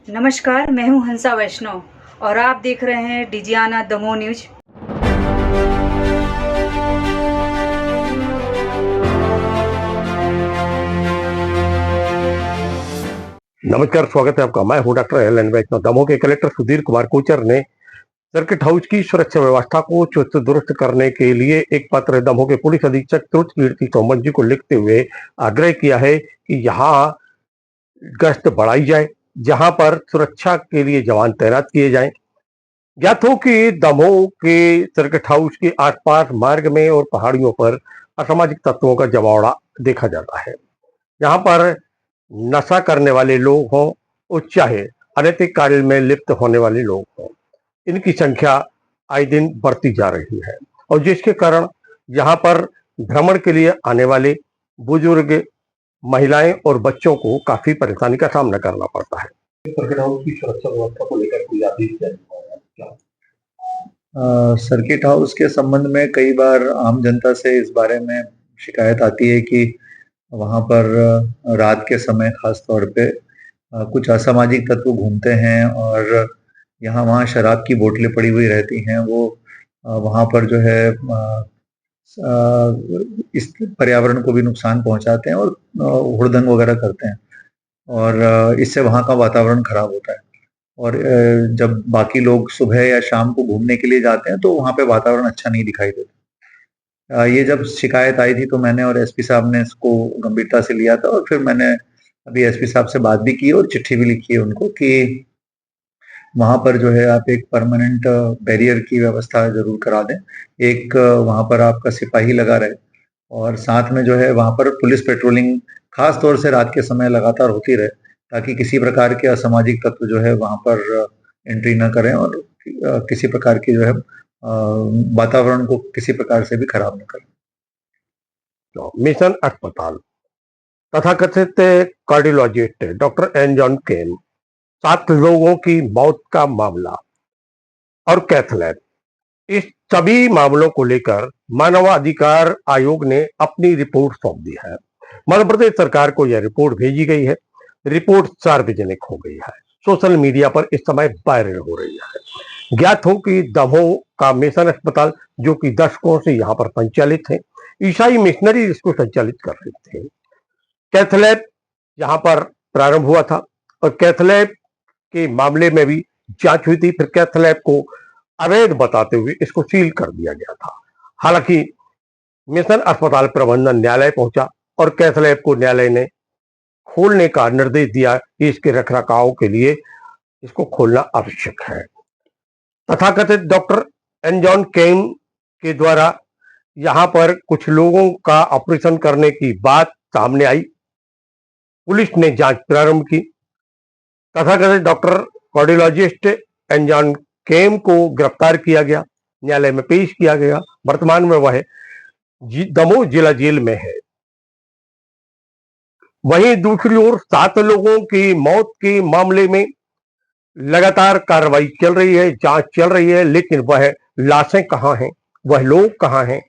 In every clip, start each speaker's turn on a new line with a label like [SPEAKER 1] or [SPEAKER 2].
[SPEAKER 1] नमस्कार, मैं हूं हंसा वैष्णव और आप देख रहे हैं डिजियाना दमोह न्यूज।
[SPEAKER 2] नमस्कार, स्वागत है आपका। मैं हूं डॉक्टर एल वैष्णव। दमोह के कलेक्टर सुधीर कुमार कोचर ने सर्किट हाउस की सुरक्षा व्यवस्था को चुस्त दुरुस्त करने के लिए एक पत्र दमोह के पुलिस अधीक्षक कीर्ति सोमन जी को लिखते हुए आग्रह किया है कि यहाँ गश्त बढ़ाई जाए, जहां पर सुरक्षा के लिए जवान तैनात किए जाएं। ज्ञात हो कि दमोह के सर्किट हाउस के आसपास मार्ग में और पहाड़ियों पर असामाजिक तत्वों का जमावड़ा देखा जाता है। यहाँ पर नशा करने वाले लोग हों और चाहे अनैतिक कार्य में लिप्त होने वाले लोग हों, इनकी संख्या आए दिन बढ़ती जा रही है और जिसके कारण यहाँ पर भ्रमण के लिए आने वाले बुजुर्ग, महिलाएं और बच्चों को काफी परेशानी का सामना करना पड़ता है। सर्किट हाउस की सुरक्षा व्यवस्था को लेकर कोई आदेश क्या?
[SPEAKER 3] सर्किट हाउस के संबंध में कई बार आम जनता से इस बारे में शिकायत आती है कि वहाँ पर रात के समय खास तौर पे कुछ असामाजिक तत्व घूमते हैं और यहाँ वहाँ शराब की बोतलें पड़ी हुई रहती हैं। वो वहाँ पर जो है इस पर्यावरण को भी नुकसान पहुँचाते हैं और हुड़दंग वगैरह करते हैं और इससे वहाँ का वातावरण खराब होता है। और जब बाकी लोग सुबह या शाम को घूमने के लिए जाते हैं तो वहाँ पे वातावरण अच्छा नहीं दिखाई देता। ये जब शिकायत आई थी तो मैंने और एसपी साहब ने इसको गंभीरता से लिया था और फिर मैंने अभी एसपी साहब से बात भी की और चिट्ठी भी लिखी है उनको कि वहाँ पर जो है आप एक परमानेंट बैरियर की व्यवस्था जरूर करा दें। एक वहाँ पर आपका सिपाही लगा रहे और साथ में जो है वहाँ पर पुलिस पेट्रोलिंग खास तौर से रात के समय लगातार होती रहे, ताकि किसी प्रकार के असामाजिक तत्व जो है वहाँ पर एंट्री न करें और किसी प्रकार की जो है वातावरण को किसी प्रकार से भी खराब न करें।
[SPEAKER 2] तो मिशन अस्पताल तथाकथित कार्डियोलॉजिस्ट डॉक्टर एन जॉन केन, 7 लोगों की मौत का मामला और कैथलैब, इस सभी मामलों को लेकर मानवाधिकार आयोग ने अपनी रिपोर्ट सौंप दी है। मध्य प्रदेश सरकार को यह रिपोर्ट भेजी गई है। रिपोर्ट सार्वजनिक हो गई है, सोशल मीडिया पर इस समय वायरल हो रही है। ज्ञात हो कि दमोह का मिशन अस्पताल, जो कि दशकों से यहाँ पर संचालित है, ईसाई मिशनरी इसको संचालित कर रहे थे। कैथलैब यहाँ पर प्रारंभ हुआ था और कैथलैब के मामले में भी जांच हुई थी। फिर कैथलैब को अवैध बताते हुए इसको सील कर दिया गया था। हालांकि मिशन अस्पताल प्रबंधन न्यायालय पहुंचा और कैथलैब को न्यायालय ने खोलने का निर्देश दिया कि इसके रखरखाव के लिए इसको खोलना आवश्यक है। तथाकथित डॉक्टर एन जॉन केन के द्वारा यहां पर कुछ लोगों का ऑपरेशन करने की बात सामने आई। पुलिस ने जांच प्रारंभ की। तथाकथित डॉक्टर कार्डियोलॉजिस्ट एन जॉन केम को गिरफ्तार किया गया, न्यायालय में पेश किया गया। वर्तमान में वह दमोह जिला जेल में है। वहीं दूसरी ओर 7 लोगों की मौत के मामले में लगातार कार्रवाई चल रही है, जांच चल रही है, लेकिन वह लाशें कहां हैं, वह लोग कहां हैं,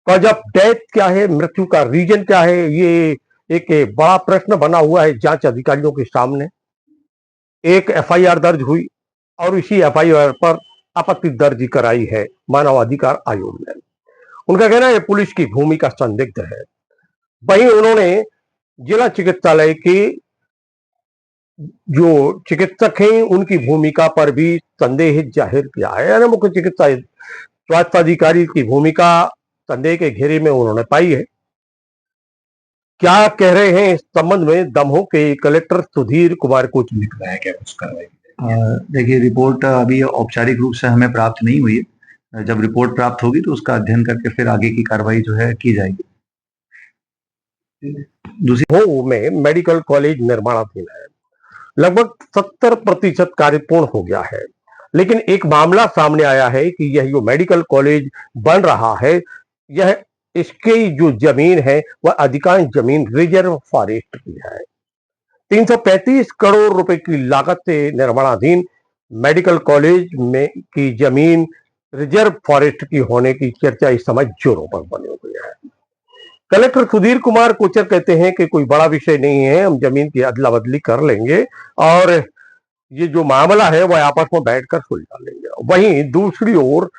[SPEAKER 2] कॉज ऑफ डेथ क्या है, मृत्यु का रीजन क्या है, ये एक बड़ा प्रश्न बना हुआ है जांच अधिकारियों के सामने। एक एफआईआर दर्ज हुई और इसी एफआईआर पर आपत्ति दर्ज कराई है मानवाधिकार आयोग ने। उनका कहना है पुलिस की भूमिका संदिग्ध है। वहीं उन्होंने जिला चिकित्सालय के जो चिकित्सक हैं उनकी भूमिका पर भी संदेह जाहिर किया है। यानी मुख्य चिकित्सा स्वास्थ्य अधिकारी की भूमिका संदेह के घेरे में उन्होंने पाई है। क्या कह रहे हैं इस संबंध में दमोह के कलेक्टर सुधीर कुमार को लिख रहा है, क्या कुछ कार्रवाई?
[SPEAKER 3] देखिए, रिपोर्ट अभी औपचारिक रूप से हमें प्राप्त नहीं हुई है। जब रिपोर्ट प्राप्त होगी तो उसका अध्ययन करके फिर आगे की कार्रवाई जो है की जाएगी।
[SPEAKER 2] दमोह में मेडिकल कॉलेज निर्माणाधीन है। लगभग 70% कार्य पूर्ण हो गया है, लेकिन एक मामला सामने आया है कि यह जो मेडिकल कॉलेज बन रहा है, यह इसकी जो जमीन है वह अधिकांश जमीन रिजर्व फॉरेस्ट की है। 335 करोड़ रुपए की लागत से निर्माणाधीन मेडिकल कॉलेज में की जमीन रिजर्व फॉरेस्ट की होने की चर्चा इस समय जोरों पर बनी हुई है। कलेक्टर सुधीर कुमार कोचर कहते हैं कि कोई बड़ा विषय नहीं है, हम जमीन की अदला बदली कर लेंगे और ये जो मामला है वह आपस में बैठकर सुलझा लेंगे। वहीं दूसरी ओर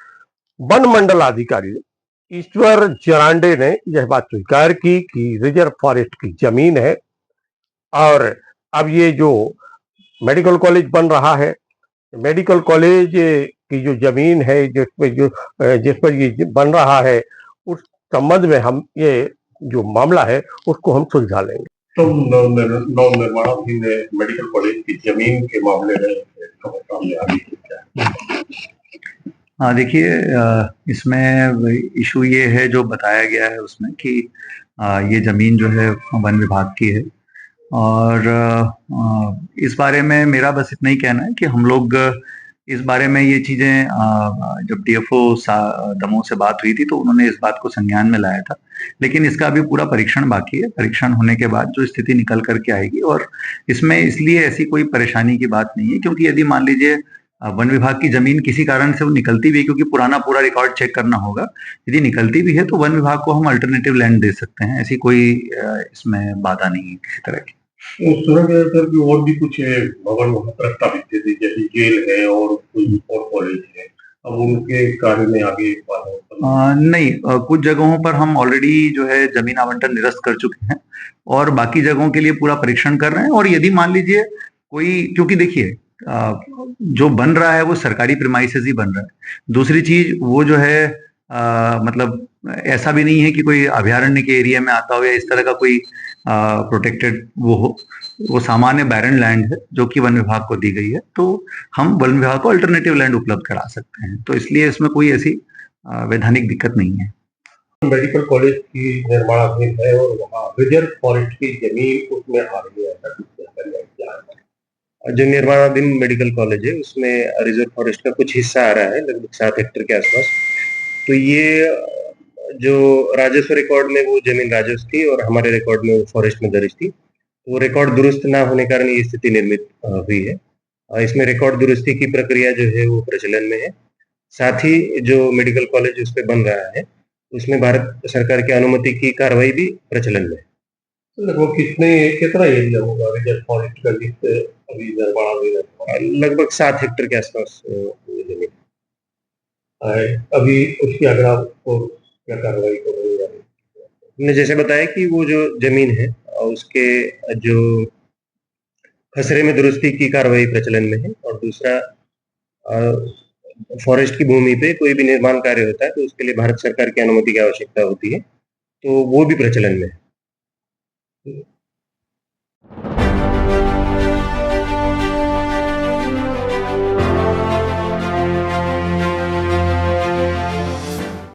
[SPEAKER 2] वन मंडलाधिकारी ईश्वर जरांडे ने यह बात स्वीकार की कि रिजर्व फॉरेस्ट की जमीन है और अब ये जो मेडिकल कॉलेज बन रहा है, मेडिकल कॉलेज की जो जमीन है जिस पर ये बन रहा है, उस संबंध में हम ये जो मामला है उसको हम सुलझा लेंगे।
[SPEAKER 4] तो नव निर्माणाधीन मेडिकल कॉलेज की जमीन के मामले में खबर सामने आ रही है क्या?
[SPEAKER 3] हाँ, देखिए, इसमें इशू ये है जो बताया गया है उसमें कि ये जमीन जो है वन विभाग की है और इस बारे में मेरा बस इतना ही कहना है कि हम लोग इस बारे में ये चीजें जब डीएफओ दमोह से बात हुई थी तो उन्होंने इस बात को संज्ञान में लाया था, लेकिन इसका अभी पूरा परीक्षण बाकी है। परीक्षण होने के बाद जो स्थिति निकल करके आएगी, और इसमें इसलिए ऐसी कोई परेशानी की बात नहीं है क्योंकि यदि मान लीजिए वन विभाग की जमीन किसी कारण से वो निकलती भी है, क्योंकि पुराना पूरा रिकॉर्ड चेक करना होगा, यदि निकलती भी है तो वन विभाग को हम अल्टरनेटिव लैंड दे सकते हैं, ऐसी कोई इसमें बाधा नहीं है किसी तरह की।
[SPEAKER 4] सुना गया था कि और भी कुछ भवन वहां प्रस्तावित थे, जैसे जेल है और कोई और कॉलेज है, अब उनके कार्य में आगे
[SPEAKER 3] नहीं, कुछ जगहों पर हम ऑलरेडी जो है जमीन आवंटन निरस्त कर चुके हैं और बाकी जगहों के लिए पूरा परीक्षण कर रहे हैं। और यदि मान लीजिए कोई, क्योंकि देखिए जो बन रहा है वो सरकारी प्रीमाइसेस ही बन रहा है। दूसरी चीज वो जो है मतलब ऐसा भी नहीं है कि कोई अभ्यारण्य के एरिया में आता हो या इस तरह का कोई प्रोटेक्टेड वो हो, वो सामान्य बैरन लैंड है जो कि वन विभाग को दी गई है, तो हम वन विभाग को अल्टरनेटिव लैंड उपलब्ध करा सकते हैं, तो इसलिए इसमें कोई ऐसी वैधानिक दिक्कत नहीं है।
[SPEAKER 4] मेडिकल कॉलेज की निर्माणाधीन है और वहाँ रिजर्व फॉरेस्ट की जमीन उसमें आ रही है, ऐसा कुछ
[SPEAKER 5] जो निर्माणाधीन मेडिकल कॉलेज है उसमें रिजर्व फॉरेस्ट का कुछ हिस्सा आ रहा है, लगभग 7 हेक्टेयर के आसपास। तो ये जो राजस्व रिकॉर्ड में वो जमीन राजस्व थी और हमारे रिकॉर्ड में वो फॉरेस्ट में दर्ज थी, तो वो रिकॉर्ड दुरुस्त ना होने कारण ये स्थिति निर्मित हुई है। इसमें रिकॉर्ड दुरुस्ती की प्रक्रिया जो है वो प्रचलन में है। साथ ही जो मेडिकल कॉलेज उस पर बन रहा है उसमें भारत सरकार की अनुमति की कार्रवाई भी प्रचलन में है।
[SPEAKER 4] लगभग कितना एरिया होगा रिजर्व फॉरेस्ट का जिससे अभी निर्माणाधीन है?
[SPEAKER 5] लगभग 7 हेक्टेयर के आसपास जमीन
[SPEAKER 4] है अभी। उसकी अगर आपको क्या कार्रवाई करनी है?
[SPEAKER 5] हमने जैसे बताया कि वो जो जमीन है उसके जो खसरे में दुरुस्ती की कार्रवाई प्रचलन में है, और दूसरा फॉरेस्ट की भूमि पे कोई भी निर्माण कार्य होता है तो उसके लिए भारत सरकार की अनुमति की आवश्यकता होती है, तो वो भी प्रचलन में है।